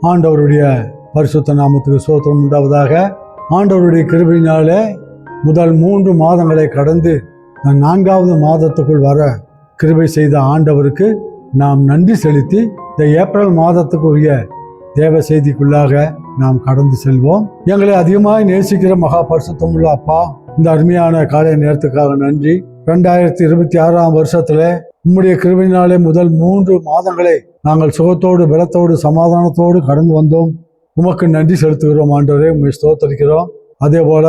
ஆண்டவருடைய பரிசுத்த நாமத்துக்கு ஸ்தோத்திரம் உண்டாவதாக. ஆண்டவருடைய கிருபையினாலே முதல் 3 மாதங்களை கடந்து 4வது மாதத்துக்குள் வர கிருபை செய்த ஆண்டவருக்கு நாம் நன்றி செலுத்தி இந்த ஏப்ரல் மாதத்துக்குரிய தேவ செய்திக்குள்ளாக நாம் கடந்து செல்வோம். எங்களை அதிகமாக நேசிக்கிற மகா பரிசுத்தமுள்ள அப்பா, இந்த அருமையான காலை நேரத்துக்காக நன்றி. 2026ஆம் வருஷத்துல உம்முடைய கிருபையினாலே முதல் 3 மாதங்களை நாங்கள் சுகத்தோடு பலத்தோடு சமாதானத்தோடு கடந்து வந்தோம். உமக்கு நன்றி செலுத்துகிறோம் ஆண்டவரே, உண்மை ஸ்தோத்தரிக்கிறோம். அதே போல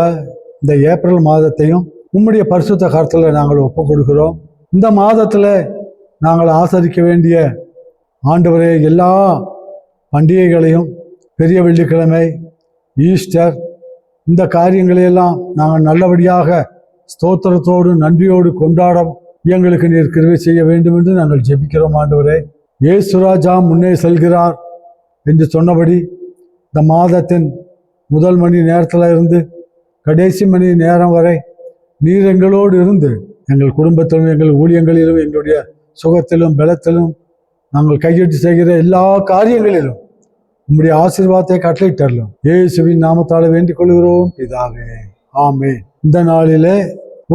இந்த ஏப்ரல் மாதத்தையும் உம்முடைய பரிசுத்த கருத்தில் நாங்கள் ஒப்புக் கொடுக்கிறோம். இந்த மாதத்துல நாங்கள் ஆசரிக்க வேண்டிய ஆண்டவரே எல்லா பண்டிகைகளையும், பெரிய வெள்ளிக்கிழமை, ஈஸ்டர், இந்த காரியங்களையெல்லாம் நாங்கள் நல்லபடியாக ஸ்தோத்திரத்தோடு நன்றியோடு கொண்டாட எங்களுக்கு நீர் கிருபை செய்ய வேண்டும் என்று நாங்கள் ஜெபிக்கிறோம் ஆண்டவரே. இயேசுராஜா முன்னே செல்கிறார் என்று சொன்னபடி இந்த மாதத்தின் முதல் மணி நேரத்தில் இருந்து கடைசி மணி நேரம் வரை நீர் எங்களோடு இருந்து எங்கள் குடும்பத்திலும் எங்கள் ஊழியங்களிலும் எங்களுடைய சுகத்திலும் பலத்திலும் நாங்கள் கையெட்டு செய்கிற எல்லா காரியங்களிலும் உம்முடைய ஆசீர்வாதத்தை கட்டளையிட்டறலும் இயேசுவின் நாமத்தால் வேண்டிக் கொள்கிறோம் பிதாவே, ஆமென். இந்த நாளிலே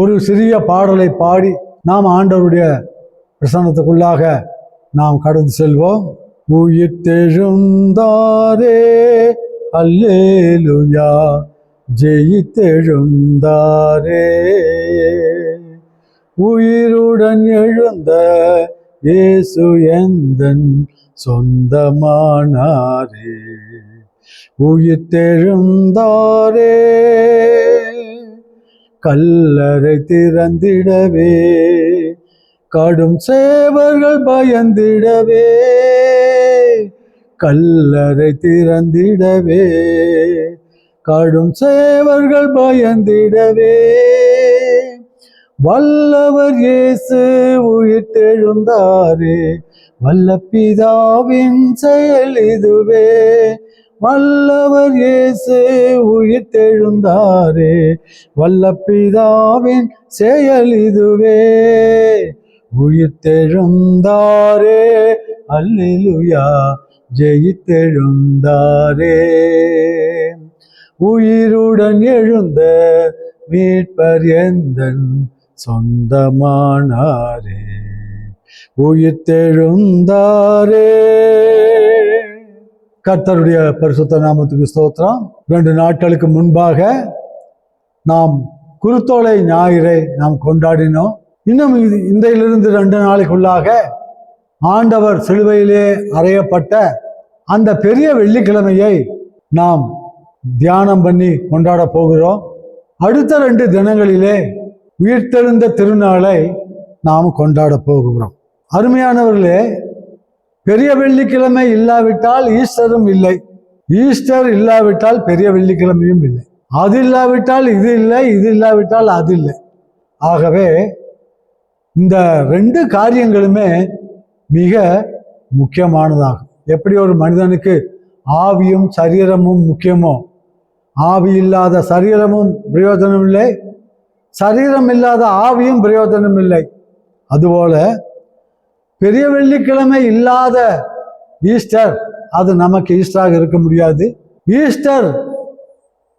ஒரு சிறிய பாடலை பாடி நாம் ஆண்டவருடைய பிரசன்னத்துக்குள்ளாக நாம் கடந்து செல்வோம். உயிர்த்தெழுந்தாரே அல்லேலூயா, ஜெயித்தெழுந்தாரே, உயிருடன் எழுந்த இயேசு எந்தன் சொந்தமானாரே, உயிர்த்தெழுந்தாரே, கல்லறை திறந்திடவே கடும் சேவர்கள் பயந்திடவே, கல்லறை திறந்திடவே கடும் சேவர்கள் பயந்திடவே, வல்லவர் இயேசு உயிர்த்தெழுந்தாரே, வல்ல பிதாவின் செயல் இதுவே, வல்லவர் இயேசு உயிர்த்தெழுந்தாரே, வல்ல பிதாவின் செயல் இதுவே, உயிர்த்தெழுந்தாரே அல்லேலூயா, ஜெயித்தெழுந்தாரே, உயிருடன் எழுந்த மீட்பர் எந்தன் சொந்தமானாரே, உயிர்த்தெழுந்தாரே. கர்த்தருடைய பரிசுத்த நாமத்துக்கு ஸ்தோத்திரம். 2 நாட்களுக்கு முன்பாக நாம் குருத்தோலை ஞாயிறை நாம் கொண்டாடினோம். இன்னும் இன்றையிலிருந்து 2 நாளைக்குள்ளாக ஆண்டவர் சிலுவையிலே அறையப்பட்ட அந்த பெரிய வெள்ளிக்கிழமையை நாம் தியானம் பண்ணி கொண்டாட போகிறோம். அடுத்த 2 தினங்களிலே உயிர்த்தெழுந்த திருநாளை நாம் கொண்டாட போகிறோம். அருமையானவர்களே, பெரிய வெள்ளிக்கிழமை இல்லாவிட்டால் ஈஸ்டரும் இல்லை, ஈஸ்டர் இல்லாவிட்டால் பெரிய வெள்ளிக்கிழமையும் இல்லை, அது இல்லாவிட்டால் இது இல்லை, இது இல்லாவிட்டால் அது இல்லை. ஆகவே இந்த 2 காரியங்களுமே மிக முக்கியமானதாகும். எப்படி ஒரு மனிதனுக்கு ஆவியும் சரீரமும் முக்கியமோ, ஆவி இல்லாத சரீரமும் பிரயோஜனம் இல்லை, சரீரம் இல்லாத ஆவியும் பிரயோஜனம் இல்லை. அதுபோல பெரிய வெள்ளிக்கிழமை இல்லாத ஈஸ்டர் அது நமக்கு ஈஸ்டராக இருக்க முடியாது. ஈஸ்டர்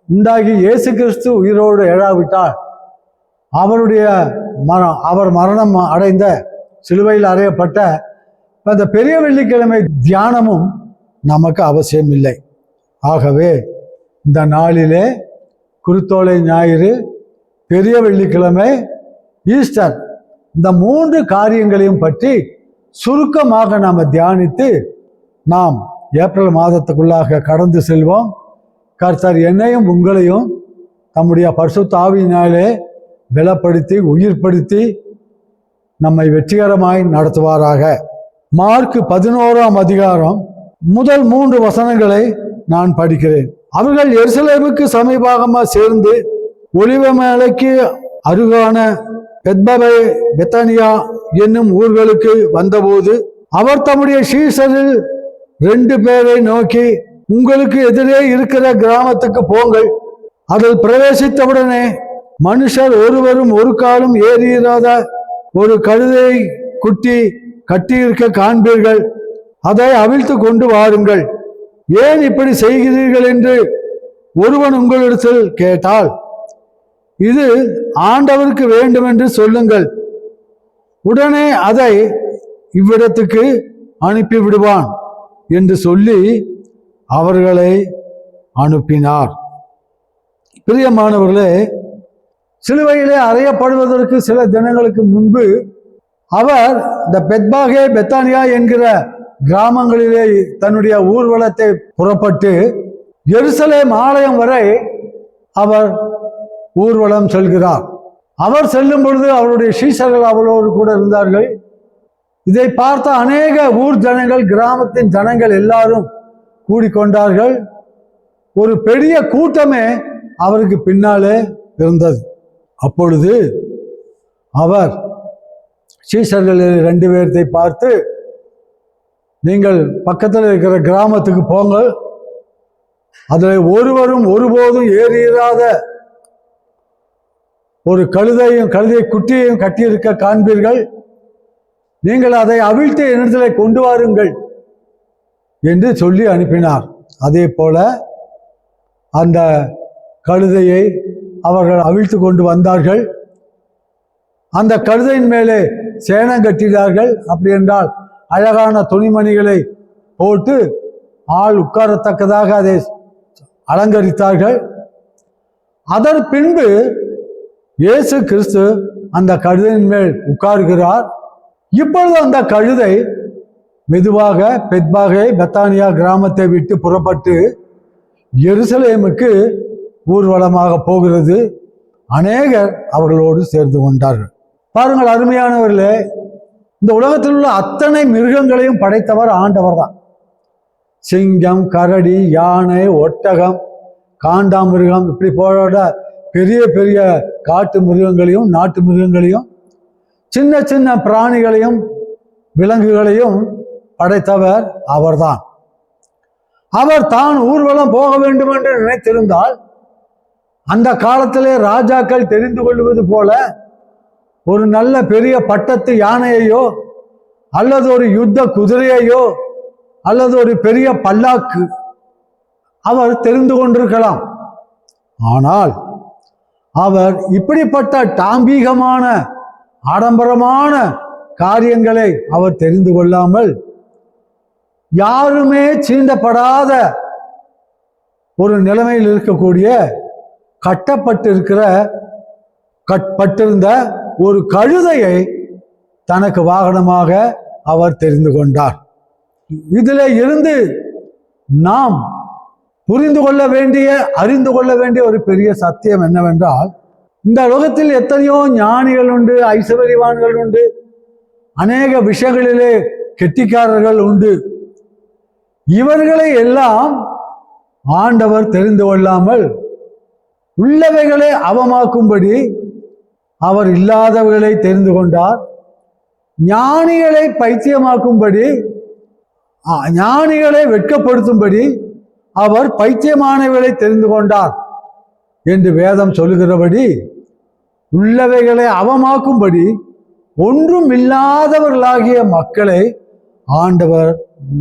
உண்டாகி இயேசு கிறிஸ்து உயிரோடு எழாவிட்டால் அவர் மரணம் அடைந்த சிலுவையில் அறையப்பட்ட அந்த பெரிய வெள்ளிக்கிழமை தியானமும் நமக்கு அவசியம் இல்லை. ஆகவே இந்த நாளிலே குருத்தோலை ஞாயிறு, பெரிய வெள்ளிக்கிழமை, ஈஸ்டர், இந்த 3 காரியங்களையும் பற்றி சுருக்கமாக நாம் தியானித்து நாம் ஏப்ரல் மாதத்துக்குள்ளாக கடந்து செல்வோம். கர்த்தர் என்னையும் உங்களையும் தம்முடைய பரிசுத்த ஆவியினாலே பலப்படுத்தி உயிர்ப்படுத்தி நம்மை வெற்றிகரமாய் நடத்துவாராக. மார்க் 11ஆம் அதிகாரம் முதல் 3 வசனங்களை நான் படிக்கிறேன். அவர்கள் எருசலேமுக்கு சமீபமாக சேர்ந்து ஒலிவ மலைக்கு அருகான பெத்பகே, பெத்தானியா என்னும் ஊர்களுக்கு வந்தபோது அவர் தம்முடைய சீஷரில் 2 பேரை நோக்கி, உங்களுக்கு எதிரே இருக்கிற கிராமத்துக்கு போங்கள், அதில் பிரவேசித்தவுடனே மனுஷர் ஒருவரும் ஒரு காலும் ஏறியிராத ஒரு கழுதை குட்டி கட்டியிருக்க காண்பீர்கள், அதை அவிழ்த்து கொண்டு வாருங்கள். ஏன் இப்படி செய்கிறீர்கள் என்று ஒருவன் உங்களிடத்தில் கேட்டால், இது ஆண்டவருக்கு வேண்டும் என்று சொல்லுங்கள், உடனே அதை இவ்விடத்துக்கு அனுப்பி விடுவான் என்று சொல்லி அவர்களை அனுப்பினார். பிரியமானவர்களே, சிலுவையிலே அறையப்படுவதற்கு சில தினங்களுக்கு முன்பு அவர் இந்த பெத்பாகே பெத்தானியா என்கிற கிராமங்களிலே தன்னுடைய ஊர்வலத்தை புறப்பட்டு எருசலேம் ஆலயம் வரை அவர் ஊர்வலம் செல்கிறார். அவர் செல்லும் பொழுது அவருடைய சீஷர்கள் அவளோடு கூட இருந்தார்கள். இதை பார்த்த அநேக ஊர் ஜனங்கள், கிராமத்தின் ஜனங்கள் எல்லாரும் கூடிக்கொண்டார்கள். ஒரு பெரிய கூட்டமே அவருக்கு பின்னாலே இருந்தது. அப்பொழுது அவர் சீஷர்களில் 2 பேர்த்தை பார்த்து, நீங்கள் பக்கத்தில் இருக்கிற கிராமத்துக்கு போங்க, அதில் ஒருவரும் ஒருபோதும் ஏறியிராத ஒரு கழுதை குட்டியையும் கட்டியிருக்க காண்பீர்கள், நீங்கள் அதை அவிழ்த்து என்னிடத்தில் கொண்டு வாருங்கள் என்று சொல்லி அனுப்பினார். அதே போல அந்த கழுதையை அவர்கள் அவிழ்த்து கொண்டு வந்தார்கள். அந்த கழுதையின் மேலே சேணம் கட்டினார்கள். அப்படி என்றால் அழகான துணிமணிகளை போட்டு ஆள் உட்காரத்தக்கதாக அதை அலங்கரித்தார்கள். அதன் பின்பு இயேசு கிறிஸ்து அந்த கழுதையின் மேல் உட்கார்கிறார். இப்பொழுது அந்த கழுதை மெதுவாக பெத்பாகே பெத்தானியா கிராமத்தை விட்டு புறப்பட்டு எருசலேமுக்கு ஊர்வலமாக போகிறது. அநேகர் அவர்களோடு சேர்ந்து கொண்டார்கள். பாருங்கள் அருமையானவர்களே, இந்த உலகத்தில் உள்ள அத்தனை மிருகங்களையும் படைத்தவர் ஆண்டவர் தான். சிங்கம், கரடி, யானை, ஒட்டகம், காண்டாமிருகம், இப்படி போல பெரிய பெரிய காட்டு மிருகங்களையும் நாட்டு மிருகங்களையும் சின்ன சின்ன பிராணிகளையும் விலங்குகளையும் படைத்தவர் அவர்தான். அவர் தான் ஊர்வலம் போக வேண்டும் என்று நினைத்திருந்தால், அந்த காலத்திலே ராஜாக்கள் தெரிந்து கொள்வது போல ஒரு நல்ல பெரிய பட்டத்து யானையையோ அல்லது ஒரு யுத்த குதிரையையோ அல்லது ஒரு பெரிய பல்லாக்கு அவர் தெரிந்து கொண்டிருக்கலாம். ஆனால் அவர் இப்படிப்பட்ட டாம்பீகமான ஆடம்பரமான காரியங்களை அவர் தெரிந்து கொள்ளாமல், யாருமே சீண்டப்படாத ஒரு நிலைமையில் இருக்கக்கூடிய கட்டப்பட்டிருந்த ஒரு கழுதையை தனக்கு வாகனமாக அவர் தெரிந்து கொண்டார். இதில் இருந்து நாம் புரிந்து கொள்ள வேண்டிய, அறிந்து கொள்ள வேண்டிய ஒரு பெரிய சத்தியம் என்னவென்றால், இந்த உலகத்தில் எத்தனையோ ஞானிகள் உண்டு, ஐஸ்வர்யவான்கள் உண்டு, அநேக விஷயங்களிலே கெட்டிக்காரர்கள் உண்டு. இவர்களை எல்லாம் ஆண்டவர் தெரிந்து கொள்ளாமல் உள்ளவைகளை அவமாக்கும்படி அவர் இல்லாதவர்களை தெரிந்து கொண்டார். ஞானிகளை பைத்தியமாக்கும்படி, ஞானிகளை வெட்கப்படுத்தும்படி அவர் பைத்தியமானவர்களை தெரிந்து கொண்டார் என்று வேதம் சொல்லுகிறபடி, உள்ளவைகளை அவமாக்கும்படி ஒன்றும் இல்லாதவர்களாகிய மக்களை ஆண்டவர்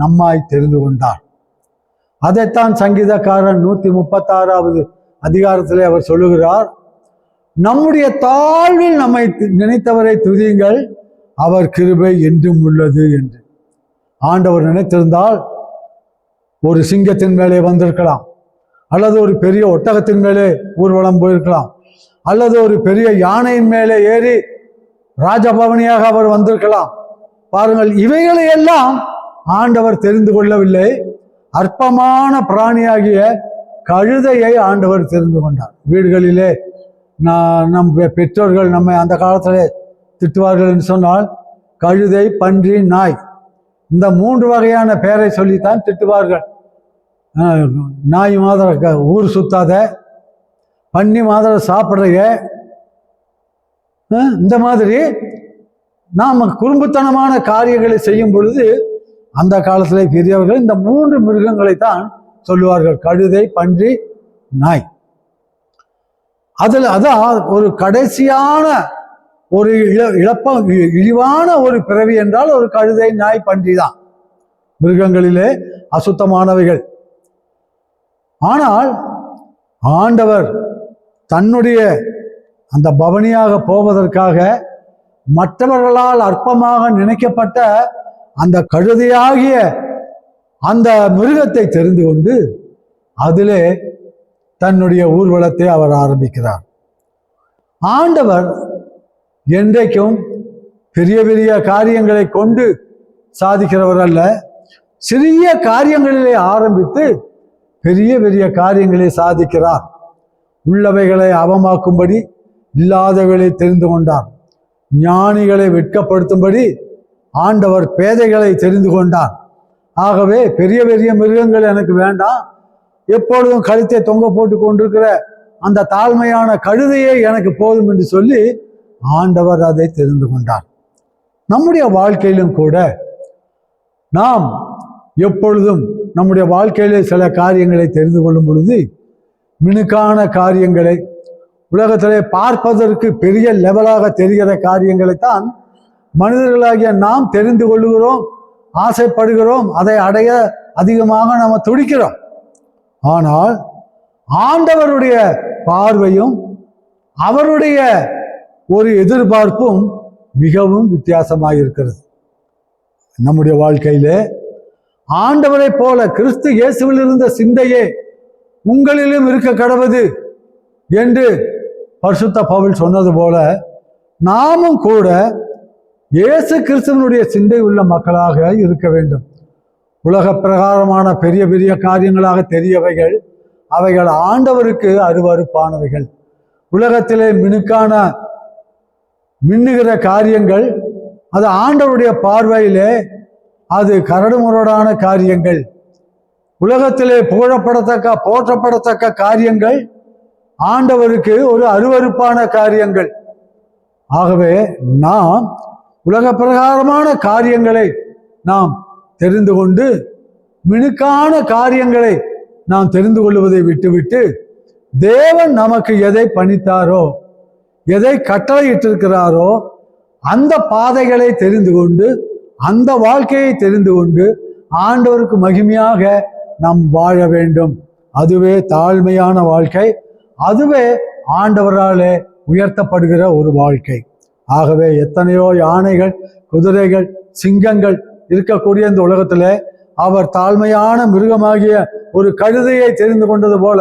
நம்மாய் தெரிந்து கொண்டார். அதைத்தான் சங்கீதக்காரன் 136வது அதிகாரத்திலே அவர் சொல்லுகிறார், நம்முடைய தாழ்வில் நம்மை நினைத்தவரை துதியுங்கள், அவர் கிருபை என்றும் உள்ளது என்று. ஆண்டவர் நினைத்திருந்தால் ஒரு சிங்கத்தின் மேலே வந்திருக்கலாம், அல்லது ஒரு பெரிய ஒட்டகத்தின் மேலே ஊர்வலம் போயிருக்கலாம், அல்லது ஒரு பெரிய யானையின் மேலே ஏறி ராஜபவனியாக அவர் வந்திருக்கலாம். பாருங்கள், இவைகளை எல்லாம் ஆண்டவர் தெரிந்து கொள்ளவில்லை. அற்பமான பிராணியாகிய கழுதையை ஆண்டவர் தெரிந்து கொண்டார். வீடுகளிலே நம் பெற்றோர்கள் நம்மை அந்த காலத்திலே திட்டுவார்கள் என்று சொன்னால், கழுதை, பன்றி, நாய், இந்த 3 வகையான பெயரை சொல்லித்தான் திட்டுவார்கள். நாய் மாதிரி ஊர் சுத்தாத, பன்னி மாதிரி சாப்பிட்றீங்க, இந்த மாதிரி நாம் குறும்புத்தனமான காரியங்களை செய்யும் பொழுது அந்த காலத்தில் பெரியவர்கள் இந்த 3 மிருகங்களைத்தான் சொல்லுவார்கள், கழுதை, பன்றி, நாய். அதான் ஒரு கடைசியான ஒரு இழிவான ஒரு பிறவி என்றால் ஒரு கழுதை, நாய், பன்றி தான் மிருகங்களிலே அசுத்தமானவைகள். ஆனால் ஆண்டவர் தன்னுடைய அந்த பவனியாக போவதற்காக மற்றவர்களால் அற்பமாக நினைக்கப்பட்ட அந்த கழுதையாகிய அந்த மிருகத்தை தெரிந்து கொண்டு அதிலே தன்னுடைய ஊர்வலத்தை அவர் ஆரம்பிக்கிறார். ஆண்டவர் என்றைக்கும் பெரிய பெரிய காரியங்களை கொண்டு சாதிக்கிறவர் அல்ல. சிறிய காரியங்களிலே ஆரம்பித்து பெரிய பெரிய காரியங்களை சாதிக்கிறார். உள்ளவைகளை அவமாக்கும்படி இல்லாதவைகளை தெரிந்து கொண்டார். ஞானிகளை வெட்கப்படுத்தும்படி ஆண்டவர் பேதைகளை தெரிந்து கொண்டார். ஆகவே பெரிய பெரிய மிருகங்கள் எனக்கு வேண்டாம், எப்பொழுதும் கழுத்தை தொங்க போட்டு கொண்டிருக்கிற அந்த தாழ்மையான கழுதையே எனக்கு போதும் என்று சொல்லி ஆண்டவர் அதை தெரிந்து கொண்டார். நம்முடைய வாழ்க்கையிலும் கூட நாம் எப்பொழுதும் நம்முடைய வாழ்க்கையிலே சில காரியங்களை தெரிந்து கொள்ளும் பொழுது மினுக்கான காரியங்களை, உலகத்திலே பார்ப்பதற்கு பெரிய லெவலாக தெரிகிற காரியங்களைத்தான் மனிதர்களாகிய நாம் தெரிந்து கொள்ளுகிறோம், ஆசைப்படுகிறோம், அதை அடைய அதிகமாக நாம் துடிக்கிறோம். ஆனால் ஆண்டவருடைய பார்வையும் அவருடைய ஒரு எதிர்பார்ப்பும் மிகவும் வித்தியாசமாக இருக்கிறது. நம்முடைய வாழ்க்கையிலே ஆண்டவரை போல கிறிஸ்து இயேசுவில் இருந்த சிந்தையே உங்களிலும் இருக்க கடவுது என்று பரிசுத்த பவுல் சொன்னது போல நாமும் கூட இயேசு கிறிஸ்துவனுடைய சிந்தை உள்ள மக்களாக இருக்க வேண்டும். உலக பிரகாரமான பெரிய பெரிய காரியங்களாக தெரியவைகள், அவைகள் ஆண்டவருக்கு அருவருப்பானவைகள். உலகத்திலே மின்னுகிற காரியங்கள் அது ஆண்டவருடைய பார்வையிலே அது கரடுமுரடான காரியங்கள். உலகத்திலே போற்றப்படத்தக்க காரியங்கள் ஆண்டவருக்கு ஒரு அருவருப்பான காரியங்கள். ஆகவே நாம் உலக பிரகாரமான காரியங்களை நாம் தெரிந்து கொண்டு மினுக்கான காரியங்களை நாம் தெரிந்து கொள்வதை விட்டுவிட்டு தேவன் நமக்கு எதை பணித்தாரோ, எதை கட்டளையிட்டிருக்கிறாரோ அந்த பாதைகளை தெரிந்து கொண்டு அந்த வாழ்க்கையை தெரிந்து கொண்டு ஆண்டவருக்கு மகிமையாக நாம் வாழ வேண்டும். அதுவே தாழ்மையான வாழ்க்கை, அதுவே ஆண்டவராலே உயர்த்தப்படுகிற ஒரு வாழ்க்கை. ஆகவே எத்தனையோ யானைகள், குதிரைகள், சிங்கங்கள் இருக்கக்கூடிய இந்த உலகத்தில் அவர் தாழ்மையான மிருகமாகிய ஒரு கழுதையை தெரிந்து கொண்டது போல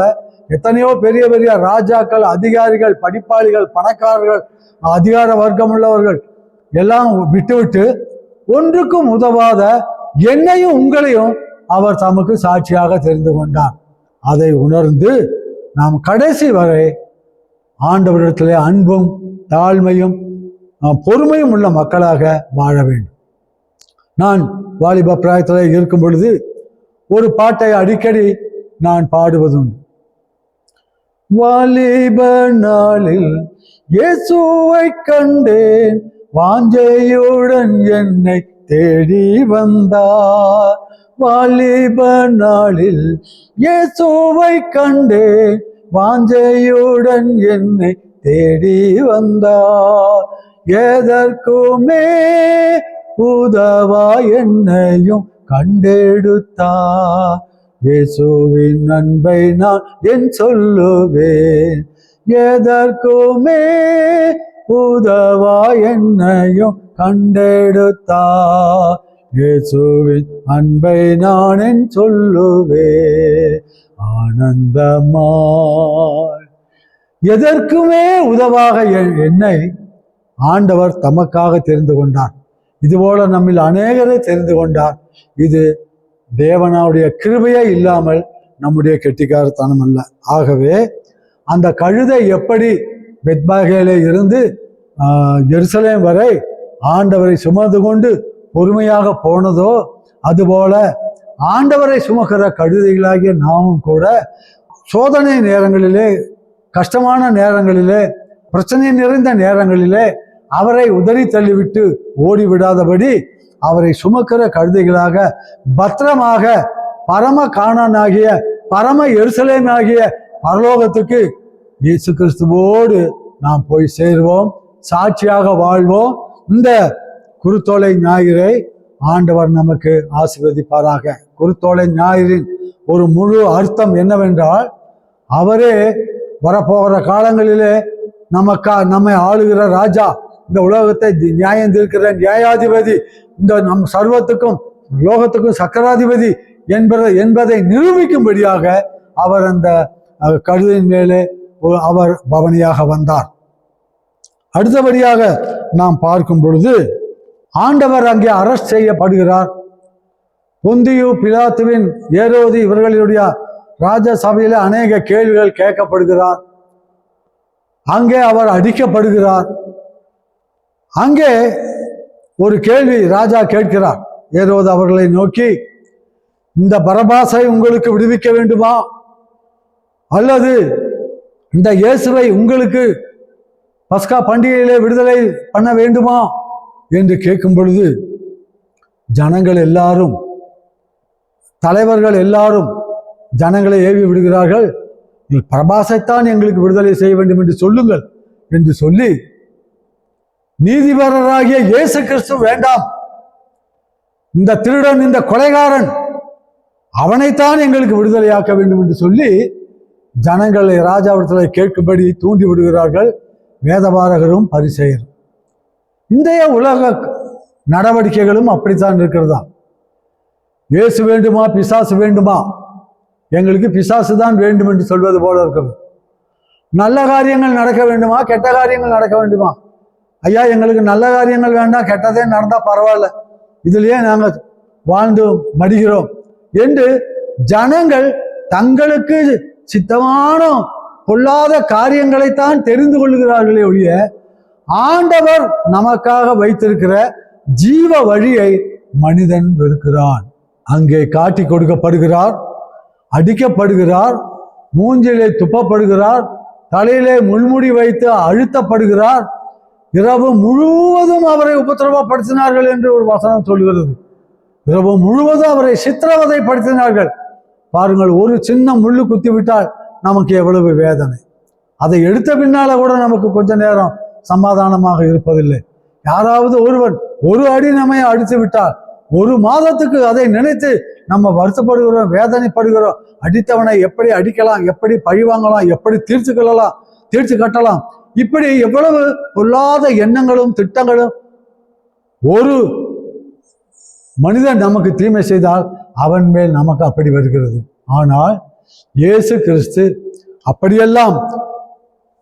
எத்தனையோ பெரிய பெரிய ராஜாக்கள், அதிகாரிகள், படிப்பாளிகள், பணக்காரர்கள், அதிகார வர்க்கம் உள்ளவர்கள் எல்லாம் விட்டுவிட்டு ஒன்றுக்கும் உதவாத என்னையும் உங்களையும் அவர் தமக்கு சாட்சியாக தெரிந்து கொண்டார். அதை உணர்ந்து நாம் கடைசி வரை ஆண்டவரிடத்திலே அன்பும் தாழ்மையும் பொறுமையும் உள்ள மக்களாக வாழ வேண்டும். நான் வாலிப பிராயத்தில் இருக்கும் பொழுது ஒரு பாட்டை அடிக்கடி நான் பாடுவதுண்டு. வாலிப நாளில் இயேசுவை கண்டேன், வாஞ்சையுடன் என்னை தேடி வந்தார். வாலிப நாளில் இயேசுவை கண்டேன், வாஞ்சையுடன் என்னை தேடி வந்தார். எதற்குமே உதவா என்னையும் கண்டெடுத்தார். இயேசுவின் அன்பை நான் என் சொல்லுவேன். எதற்குமே உதவா என்னையும் கண்டெடுத்தார். இயேசுவின் அன்பை நான் என் சொல்லுவேன். ஆனந்தமாய் எதற்குமே உதவாக என்னை ஆண்டவர் தமக்காக தெரிந்து கொண்டார். இதுபோல நம்மில் அநேகரை தெரிந்து கொண்டார். இது தேவனுடைய கிருபையே இல்லாமல் நம்முடைய கெட்டிக்காரத்தனம் அல்ல. ஆகவே அந்த கழுதை எப்படி பெத்பகேலே இருந்து எருசலேம் வரை ஆண்டவரை சுமந்து கொண்டு பொறுமையாக போனதோ, அதுபோல ஆண்டவரை சுமக்கிற கழுதைகளாகிய நாமும் கூட சோதனை நேரங்களிலே, கஷ்டமான நேரங்களிலே, பிரச்சனை நிறைந்த நேரங்களிலே அவரை உதறி தள்ளிவிட்டு ஓடிவிடாதபடி அவரை சுமக்கிற கழுதைகளாக பத்திரமாக பரம கானானாகிய பரம எருசலேம் ஆகிய பரலோகத்துக்கு இயேசு கிறிஸ்துவோடு நாம் போய் சேருவோம், சாட்சியாக வாழ்வோம். இந்த குருத்தோலை ஞாயிறை ஆண்டவர் நமக்கு ஆசீர்வதிப்பாராக. குருத்தோலை ஞாயிறின் ஒரு முழு அர்த்தம் என்னவென்றால், அவரே வரப்போகிற காலங்களிலே நம்மை ஆளுகிற ராஜா, இந்த உலகத்தை நியாயம் தீர்க்கிற நியாயாதிபதி, இந்த நம் சர்வத்துக்கும் லோகத்துக்கும் சக்கராதிபதி என்பதை நிரூபிக்கும்படியாக அவர் அந்த கழுதையின் மேலே அவர் பவனியாக வந்தார். அடுத்தபடியாக நாம் பார்க்கும் பொழுது, ஆண்டவர் அங்கே அரெஸ்ட் செய்யப்படுகிறார். பொந்தியு, பிலாத்துவின், ஏரோது இவர்களுடைய ராஜசபையில அநேக கேள்விகள் கேட்கப்படுகிறார். அங்கே அவர் அடிக்கப்படுகிறார். அங்கே ஒரு கேள்வி ராஜா கேட்கிறார். ஏரோது அவர்களை நோக்கி, இந்த பரபாசை உங்களுக்கு விடுவிக்க வேண்டுமா, அல்லது இந்த இயேசுவை உங்களுக்கு பஸ்கா பண்டிகையிலே விடுதலை பண்ண வேண்டுமா என்று கேட்கும் பொழுது, ஜனங்கள் எல்லாரும், தலைவர்கள் எல்லாரும் ஜனங்களை ஏவி விடுகிறார்கள். நீ பரபாசைத்தான் எங்களுக்கு விடுதலை செய்ய வேண்டும் என்று சொல்லுங்கள் என்று சொல்லி, நீதிபரராகிய இயேசு கிறிஸ்து வேண்டாம், இந்த திருடன், இந்த கொலைகாரன், அவனைத்தான் எங்களுக்கு விடுதலையாக்க வேண்டும் என்று சொல்லி ஜனங்களை ராஜாவிடத்தில் கேட்கும்படி தூண்டி விடுகிறார்கள் வேதபாரகரும் பரிசேயரும். இன்றைய உலக நடவடிக்கைகளும் அப்படித்தான் இருக்கிறதா. இயேசு வேண்டுமா, பிசாசு வேண்டுமா? எங்களுக்கு பிசாசு தான் வேண்டும் என்று சொல்வது போல இருக்கிறது. நல்ல காரியங்கள் நடக்க வேண்டுமா, கெட்ட காரியங்கள் நடக்க வேண்டுமா? ஐயா, எங்களுக்கு நல்ல காரியங்கள் வேண்டாம், கெட்டதே நடந்தா பரவாயில்ல, இதுலயே நாங்கள் வாழ்ந்து மடிகிறோம் என்று ஜனங்கள் தங்களுக்கு சித்தமான பொல்லாத காரியங்களைத்தான் தெரிந்து கொள்கிறார்களே ஒழிய, ஆண்டவர் நமக்காக வைத்திருக்கிற ஜீவ வழியை மனிதன் வெறுக்கிறான். அங்கே காட்டி கொடுக்கப்படுகிறார், அடிக்கப்படுகிறார், மூஞ்சிலே துப்பப்படுகிறார், தலையிலே முள்முடி வைத்து அழுத்தப்படுகிறார், இரவு முழுவதும் அவரை உபத்திரவப்படுத்தினார்கள் என்று ஒரு வசனம் சொல்கிறது. இரவு முழுவதும் அவரை சித்திரவதைப்படுத்தினார்கள். பாருங்கள், ஒரு சின்ன முள்ளு குத்தி விட்டால் நமக்கு எவ்வளவு வேதனை. அதை எடுத்த பின்னால கூட நமக்கு கொஞ்ச நேரம் சமாதானமாக இருப்பதில்லை. யாராவது ஒருவன் ஒரு அடி நம்மை அடித்து விட்டால் ஒரு மாதத்துக்கு அதை நினைத்து நம்ம வருத்தப்படுகிறோம், வேதனைப்படுகிறோம். அடித்தவனை எப்படி அடிக்கலாம், எப்படி பழிவாங்கலாம், எப்படி தீர்த்து கட்டலாம், இப்படி எவ்வளவு பொல்லாத எண்ணங்களும் திட்டங்களும். ஒரு மனிதன் நமக்கு தீமை செய்தால் அவன் மேல் நமக்கு அப்படி வருகிறது. ஆனால் இயேசு கிறிஸ்து அப்படியெல்லாம்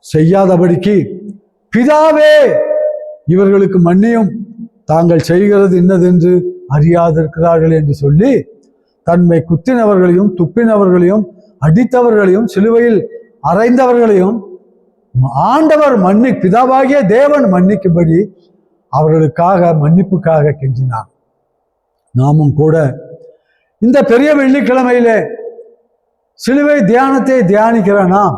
செய்யாதபடிக்கு, பிதாவே இவர்களுக்கு மன்னியும், தாங்கள் செய்கிறது இன்னதென்று அறியாதிருக்கிறார்கள் என்று சொல்லி தன்னை குத்தினவர்களையும் துப்பினவர்களையும் அடித்தவர்களையும் சிலுவையில் அறைந்தவர்களையும் ஆண்டவர் பிதாவாகிய தேவன் மன்னிக்கும்படி அவர்களுக்காக மன்னிப்புக்காக கெஞ்சினார். நாமும் கூட இந்த பெரிய வெள்ளிக்கிழமையிலே சிலுவை தியானத்தை தியானிக்கிற நாம்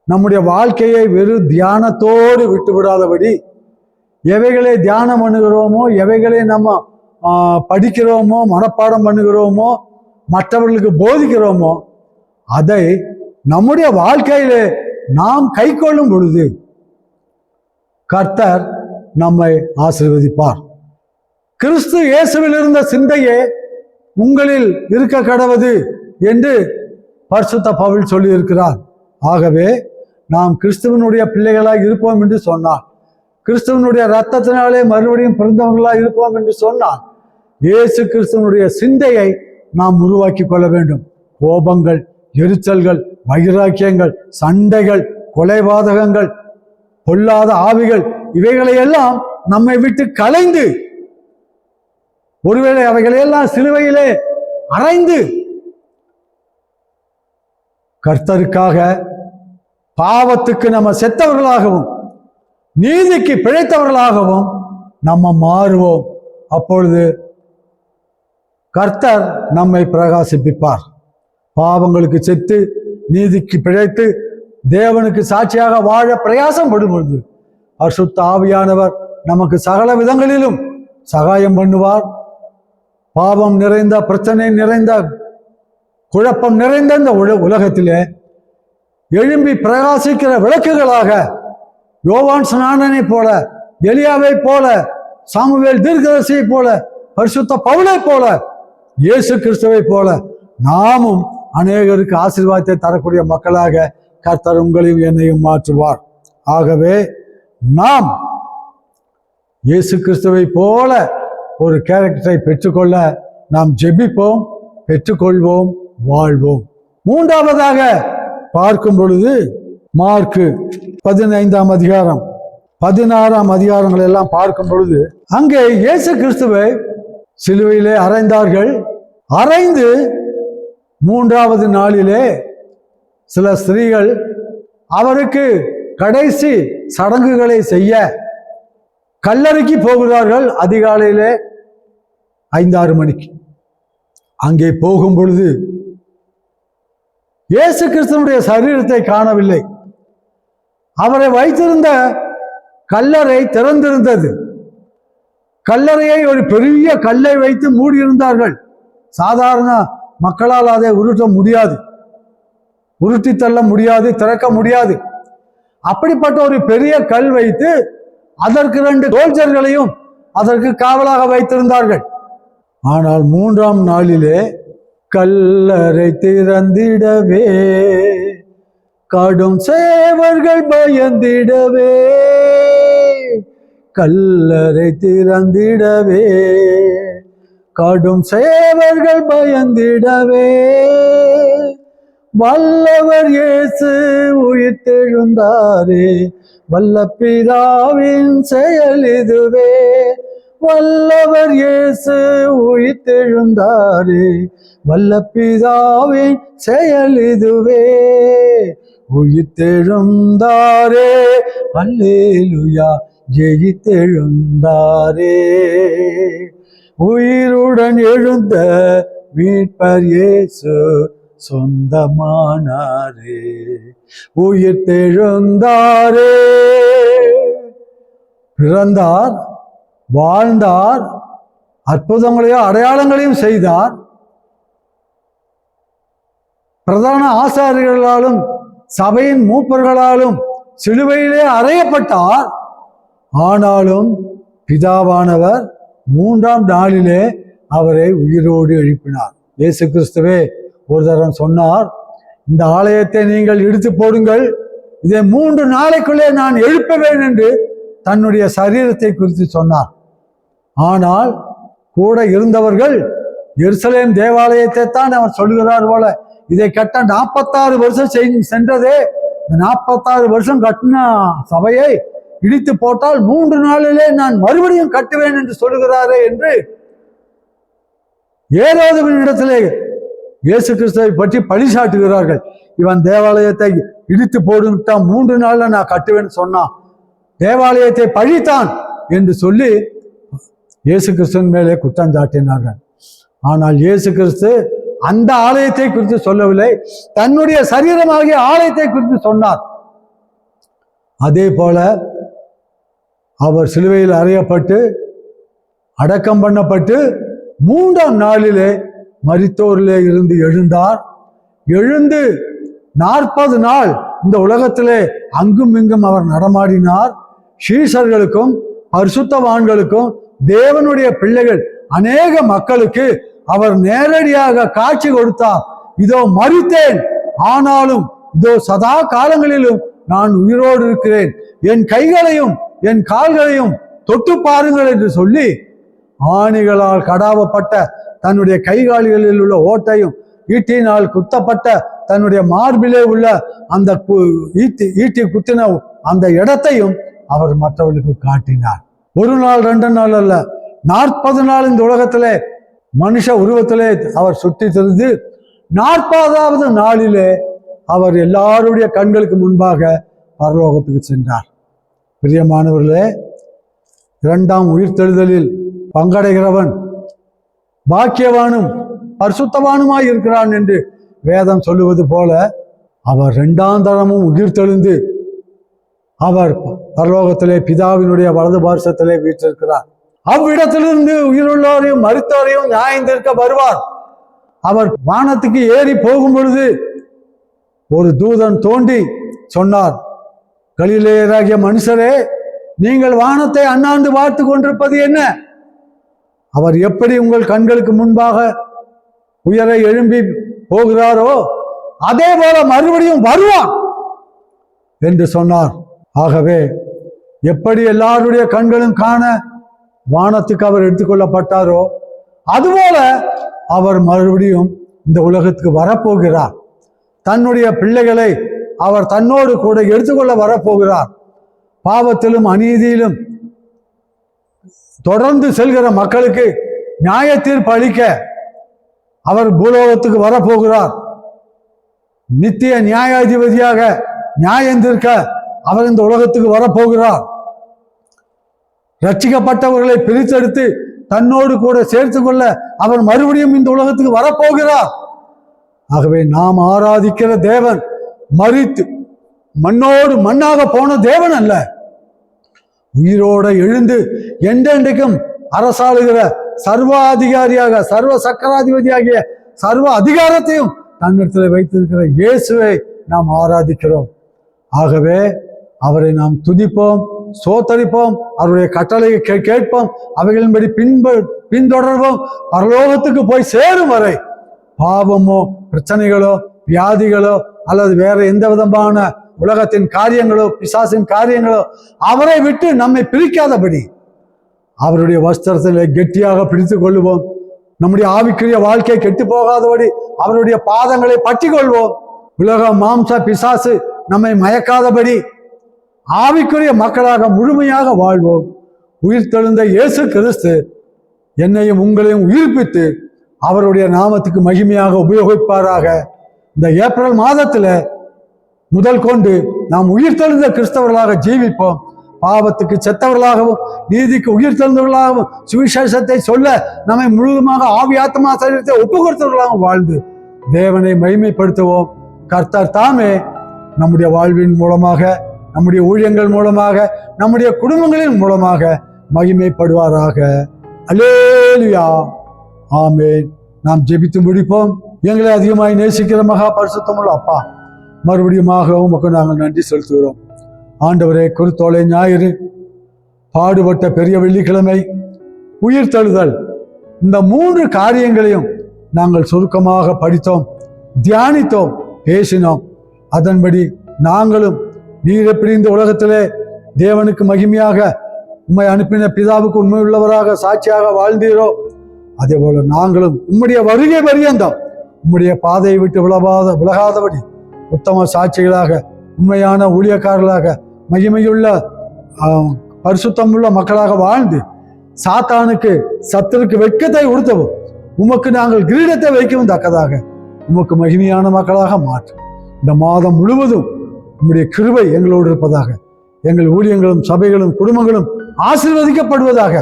நம்முடைய வாழ்க்கையை வெறும் தியானத்தோடு விட்டுவிடாதபடி, எவைகளை தியானம் பண்ணுகிறோமோ, எவைகளை நம்ம படிக்கிறோமோ, மனப்பாடம் பண்ணுகிறோமோ, மற்றவர்களுக்கு போதிக்கிறோமோ, அதை நம்முடைய வாழ்க்கையிலே நாம் கை கொள்ளும் பொழுது கர்த்தர் நம்மை ஆசீர்வதிப்பார். கிறிஸ்து இயேசுவில் இருந்த சிந்தையே உங்களில் இருக்க கடவது என்று பரிசுத்த பவுல் சொல்லி இருக்கிறார். ஆகவே நாம் கிறிஸ்துவனுடைய பிள்ளைகளாக இருப்போம் என்று சொன்னார், கிறிஸ்துவனுடைய இரத்தத்தினாலே மறுபடியும் பிறந்தவர்களாக இருப்போம் என்று சொன்னார், இயேசு கிறிஸ்துவனுடைய சிந்தையை நாம் உருவாக்கி கொள்ள வேண்டும். கோபங்கள், எரிச்சல்கள், வைராக்கியங்கள், சண்டைகள், கொலைபாதகங்கள், பொல்லாத ஆவிகள், இவைகளையெல்லாம் நம்மை விட்டு கலைந்து, ஒருவேளை அவைகளையெல்லாம் சிலுவையிலே அறைந்து கர்த்தருக்காக பாவத்துக்கு நம்ம செத்தவர்களாகவும் நீதிக்கு பிழைத்தவர்களாகவும் நம்ம மாறுவோம். அப்பொழுது கர்த்தர் நம்மை பிரகாசிப்பிப்பார். பாவங்களுக்கு செத்து நீதிக்கு பிழைத்து தேவனுக்கு சாட்சியாக வாழ பிரயாசம் படும் பொழுது பரிசுத்த ஆவியானவர் நமக்கு சகல விதங்களிலும் சகாயம் பண்ணுவார். பாவம் நிறைந்த, பிரச்சனை நிறைந்த, குழப்பம் நிறைந்த இந்த உலகத்திலே எழும்பி பிரகாசிக்கிற விளக்குகளாக யோவான் ஸ்நானனை போல, எலியாவை போல, சாமுவேல் தீர்க்கதரிசியை போல, பரிசுத்த பவுலை போல, இயேசு கிறிஸ்துவை போல நாமும் அநேகருக்கு ஆசீர்வாதத்தை தரக்கூடிய மக்களாக கர்த்தர் உங்களையும் என்னையும் மாற்றுவார். ஆகவே நாம் இயேசு கிறிஸ்துவை போல ஒரு கேரக்டரை பெற்றுக்கொள்ள நாம் ஜெபிப்போம், பெற்றுக்கொள்வோம், வாழ்வோம். மூன்றாவதாக பார்க்கும் பொழுது மார்க்கு 15ஆம் அதிகாரம் 16ஆம் அதிகாரங்கள் எல்லாம் பார்க்கும் பொழுது அங்கே இயேசு கிறிஸ்துவை சிலுவையிலே அறைந்தார்கள். அறைந்து 3வது நாளிலே சில ஸ்திரீகள் அவருக்கு கடைசி சடங்குகளை செய்ய கல்லறைக்கு போகிறார்கள். அதிகாலையிலே 5-6 மணிக்கு அங்கே போகும் பொழுது இயேசு கிறிஸ்துவனுடைய சரீரத்தை காணவில்லை. அவரை வைத்திருந்த கல்லறை திறந்திருந்தது. கல்லறையை ஒரு பெரிய கல்லை வைத்து மூடியிருந்தார்கள். சாதாரண மக்களால் அதை உருட்ட முடியாது, உருட்டி தள்ள முடியாது, திறக்க முடியாது. அப்படிப்பட்ட ஒரு பெரிய கல் வைத்து அதற்கு 2 சோல்ஜர்களையும் அதற்கு காவலாக வைத்திருந்தார்கள். ஆனால் 3ஆம் நாளிலே கல்லறை திறந்திடவே கடும் சேவர்கள் பயந்திடவே, கல்லறை திறந்திடவே கடும் சேவர்கள் பயந்திடவே, வல்லவர் இயேசு உயிர்த்தெழுந்தாரே, வல்ல பிதாவின் செயல் இதுவே, வல்லவர் இயேசு உயிர்த்தெழுந்தாரே, வல்ல பிதாவின் செயல் இதுவே, உயிர்த்தெழுந்தாரே, அல்லேலூயா, ஜெயித்தெழுந்தாரே, உயிருடன் எழுந்த மீட்பர் இயேசு சொந்தமானாரே, உயிர்த்தெழுந்தாரே. பிறந்தார், வாழ்ந்தார், அற்புதங்களையும் அடையாளங்களையும் செய்தார். பிரதான ஆசாரியர்களாலும் சபையின் மூப்பர்களாலும் சிலுவையிலே அறையப்பட்டார். ஆனாலும் பிதாவானவர் 3ஆம் நாளிலே அவரை உயிரோடு எழுப்பினார். இயேசு கிறிஸ்துவே ஒரு தரம் சொன்னார், இந்த ஆலயத்தை நீங்கள் இடித்து போடுங்கள், இதை 3 நாளைக்குள்ளே நான் எழுப்புவேன் என்று தன்னுடைய சரீரத்தை குறித்து சொன்னார். ஆனால் கூட இருந்தவர்கள் எருசலேம் தேவாலயத்தை தான் அவர் சொல்கிறார் போல, இதை கட்ட 46 வருஷம் சென்றதே, 46 வருஷம் கட்டின சபையை இடித்து போட்டால் 3 நாளிலே நான் மறுபடியும் கட்டுவேன் என்று சொல்லுகிறாரே என்று ஏரோதுவின் இடத்திலே இயேசு கிறிஸ்துவை பற்றி பழி சாட்டுகிறார்கள். இவன் தேவாலயத்தை இடித்து போட்டுட்டான், 3 நாள்ல நான் கட்டுவேன்னு சொன்னான், தேவாலயத்தை பழித்தான் என்று சொல்லி இயேசு கிறிஸ்துவின் மேலே குற்றம் சாட்டினார்கள். ஆனால் இயேசு கிறிஸ்து அந்த ஆலயத்தை குறித்து சொல்லவில்லை, தன்னுடைய சரீரமாகிய ஆலயத்தை குறித்து சொன்னார். அதே போல அவர் சிலுவையில் அறையப்பட்டு அடக்கம் பண்ணப்பட்டு 3ஆம் நாளிலே மரித்தோரிலே இருந்து எழுந்தார். எழுந்து 40 நாள் இந்த உலகத்திலே அங்கும் இங்கும் அவர் நடமாடினார். சீஷர்களுக்கும் பரிசுத்தவான்களுக்கும் தேவனுடைய பிள்ளைகள் அநேக மக்களுக்கு அவர் நேரடியாக காட்சி கொடுத்தார். இதோ மரித்தேன், ஆனாலும் இதோ சதா காலங்களிலும் நான் உயிரோடு இருக்கிறேன், என் கைகளையும் என் கால்களையும் தொட்டு பாருங்கள் என்று சொல்லி ஆணிகளால் கடாவப்பட்ட தன்னுடைய கைகால்களில் உள்ள ஓட்டையும் ஈட்டினால் குத்தப்பட்ட தன்னுடைய மார்பிலே உள்ள அந்த ஈட்டி குத்தின அந்த இடத்தையும் அவர் மற்றவர்களுக்கு காட்டினார். 1 நாள் 2 நாள் அல்ல, 40 நாள் இந்த உலகத்திலே மனுஷ உருவத்திலே அவர் சுற்றி திரிந்து 40வது நாளிலே அவர் எல்லாருடைய கண்களுக்கு முன்பாக பரலோகத்துக்கு சென்றார். பிரியமானவர்களே, 2ஆம் உயிர்த்தெழுதலில் பங்கடைகிறவன் பாக்கியவானும் பரிசுத்தவானுமாய் இருக்கிறான் என்று வேதம் சொல்லுவது போல அவர் 2ஆம் தரமும் உயிர்த்தெழுந்து அவர் பரலோகத்திலே பிதாவினுடைய வலது பார்சத்திலே வீற்றிருக்கிறார். அவ்விடத்திலிருந்து உயிருள்ளோரையும் மரித்தோரையும் நியாயந்தீர்க்க வருவார். அவர் வானத்துக்கு ஏறி போகும் பொழுது ஒரு தூதன் தோண்டி சொன்னார், கலிலேயராகிய மனுஷரே, நீங்கள் வானத்தை அண்ணாந்து பார்த்து கொண்டிருப்பது என்ன? அவர் எப்படி உங்கள் கண்களுக்கு முன்பாக உயர எழும்பி போகிறாரோ அதே போல மறுபடியும் வருவான் என்று சொன்னார். ஆகவே எப்படி எல்லாருடைய கண்களும் காண வானத்துக்கு அவர் எடுத்துக்கொள்ளப்பட்டாரோ அதுபோல அவர் மறுபடியும் இந்த உலகத்துக்கு வரப்போகிறார். தன்னுடைய பிள்ளைகளை அவர் தன்னோடு கூட எடுத்துக்கொள்ள வரப்போகிறார். பாவத்திலும் அநீதியிலும் தொடர்ந்து செல்கிற மக்களுக்கு நியாய தீர்ப்பு அளிக்க அவர் பூலோகத்துக்கு வரப்போகிறார். நித்திய நியாயாதிபதியாக நியாயம் தீர்க்க அவர் இந்த உலகத்துக்கு வரப்போகிறார். ரட்சிக்கப்பட்டவர்களை பிரித்தெடுத்து தன்னோடு கூட சேர்த்து கொள்ள அவர் மறுபடியும் இந்த உலகத்துக்கு வரப்போகிறார். ஆகவே நாம் ஆராதிக்கிற தேவன் மரித்து மண்ணோடு மண்ணாக போன தேவன் அல்ல, உயிரோட எழுந்து என்றென்றைக்கும் அரசாளுகிற சர்வாதிகாரியாக சர்வ சக்கராதிபதியாகிய சர்வ அதிகாரத்தையும் தன்னிடத்தில் வைத்திருக்கிற இயேசுவை நாம் ஆராதிக்கிறோம். ஆகவே அவரை நாம் துதிப்போம், சோத்தரிப்போம், அவருடைய கட்டளையை கேட்போம், அவைகளின்படி பின்தொடர்வோம். பரலோகத்துக்கு போய் சேரும் வரை பாவமோ பிரச்சனைகளோ வியாதிகளோ அல்லது வேற எந்த விதமான உலகத்தின் காரியங்களோ பிசாசின் காரியங்களோ அவரை விட்டு நம்மை பிரிக்காதபடி அவருடைய வஸ்திரத்தில் கெட்டியாக பிடித்துக் கொள்ளுவோம். நம்முடைய ஆவிக்குரிய வாழ்க்கை கெட்டு போகாதபடி அவருடைய பாதங்களை பற்றி கொள்வோம். உலக மாம்ச பிசாசு நம்மை மயக்காதபடி ஆவிக்குரிய மக்களாக முழுமையாக வாழ்வோம். உயிர்த்தெழுந்த இயேசு கிறிஸ்து என்னையும் உங்களையும் உயிர்ப்பித்து அவருடைய நாமத்துக்கு மகிமையாக உபயோகிப்பாராக. இந்த ஏப்ரல் மாதத்துல முதல் கொண்டு நாம் உயிர்த்தெழுந்த கிறிஸ்தவர்களாக ஜீவிப்போம். பாவத்துக்கு செத்தவர்களாகவும் நீதிக்கு உயிர்த்தெழுந்தவர்களாகவும் சுவிசேஷத்தை சொல்ல நம்மை முழுவதுமாக ஆவி ஆத்மா சரீரத்தை ஒப்பு கொடுத்தவர்களாகவும் வாழ்ந்து தேவனை மகிமைப்படுத்துவோம். கர்த்தர் தாமே நம்முடைய வாழ்வின் மூலமாக, நம்முடைய ஊழியங்கள் மூலமாக, நம்முடைய குடும்பங்களின் மூலமாக மகிமைப்படுவாராக. அல்லேலூயா, ஆமென். நாம் ஜெபித்து முடிப்போம். எங்களை அதிகமாய் நேசிக்கிற மகா பரிசுத்தமுள்ள அப்பா, மறுபடியுமாக உமக்கு நாங்கள் நன்றி செலுத்துகிறோம். ஆண்டவரே, குருத்தோலை ஞாயிறு, பாடுபட்ட பெரிய வெள்ளிக்கிழமை, உயிர்த்தெழுதல், இந்த 3 காரியங்களையும் நாங்கள் சுருக்கமாக படித்தோம், தியானித்தோம், பேசினோம். அதன்படி நாங்களும் நீர் எப்படி இந்த உலகத்திலே தேவனுக்கு மகிமையாக உம்மை அனுப்பின பிதாவுக்கு உண்மை உள்ளவராக சாட்சியாக வாழ்ந்தீரோ அதே போல நாங்களும் உம்முடைய வருகை பரியந்தம் உம்முடைய பாதையை விட்டு விலகாதபடி உத்தம சாட்சிகளாக, உண்மையான ஊழியக்காரர்களாக, மகிமையுள்ள பரிசுத்தமுள்ள மக்களாக வாழ்ந்து சாத்தானுக்கு சத்துருக்கு வெட்கத்தை உடுத்தவும் உமக்கு நாங்கள் கிரீடத்தை வைக்கவும் தக்கதாக உமக்கு மகிமையான மக்களாக மாற்றும். இந்த மாதம் முழுவதும் உம்முடைய கிருபை எங்களோடு இருப்பதாக, எங்கள் ஊழியங்களும் சபைகளும் குடும்பங்களும் ஆசீர்வதிக்கப்படுவதாக,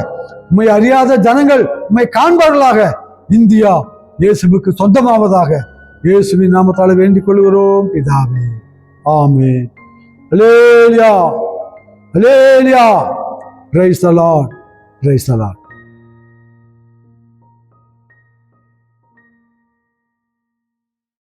உம்மை அறியாத ஜனங்கள் உம்மை காண்பார்களாக, இந்தியா இயேசுவுக்கு சொந்தமாவதாக இயேசுவின் நாமத்தால் வேண்டிக் கொள்கிறோம் பிதாவே, ஆமென். அல்லேலூயா, அல்லேலூயா. Praise the Lord, praise the Lord.